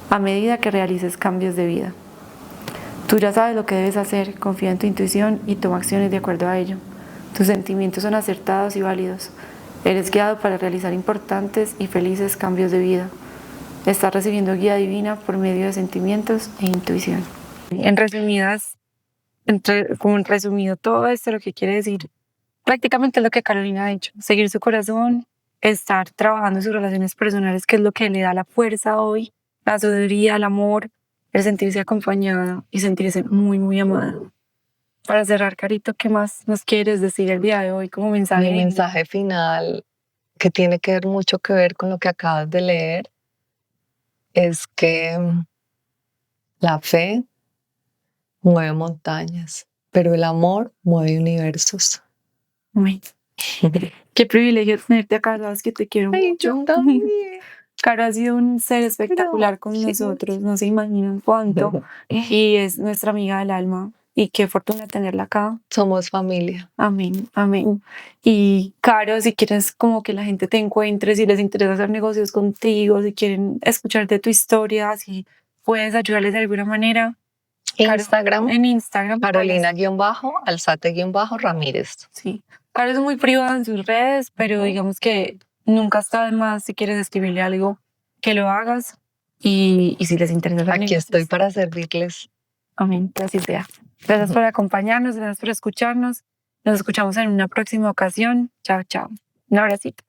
a medida que realices cambios de vida. Tú ya sabes lo que debes hacer, confía en tu intuición y toma acciones de acuerdo a ello. Tus sentimientos son acertados y válidos. Eres guiado para realizar importantes y felices cambios de vida. Estás recibiendo guía divina por medio de sentimientos e intuición. En resumidas, como en resumido todo esto, lo que quiere decir prácticamente es lo que Carolina ha dicho: seguir su corazón, estar trabajando en sus relaciones personales, que es lo que le da la fuerza hoy, la sabiduría, el amor, el sentirse acompañada y sentirse muy, muy amada. Para cerrar, Carito, ¿qué más nos quieres decir el día de hoy como mensaje? Mi mensaje final, que tiene que ver mucho que ver con lo que acabas de leer, es que la fe mueve montañas, pero el amor mueve universos. Uy, qué privilegio tenerte acá, sabes que te quiero Ay, mucho. yo también. Caro ha sido un ser espectacular con nosotros, no se imaginan cuánto, y es nuestra amiga del alma, y qué fortuna tenerla acá. Somos familia. Amén, amén. Y Caro, si quieres como que la gente te encuentre, si les interesa hacer negocios contigo, si quieren escuchar de tu historia, si puedes ayudarles de alguna manera. Instagram, Caro, en Instagram. Carolina-Ramírez. Sí. Caro es muy privada en sus redes, pero digamos que nunca está de más si quieres escribirle algo, que lo hagas. Y si les interesa. Aquí estoy para servirles. Amén, que así sea. Gracias por acompañarnos, gracias por escucharnos Nos escuchamos en una próxima ocasión. Chao, chao. Un abracito.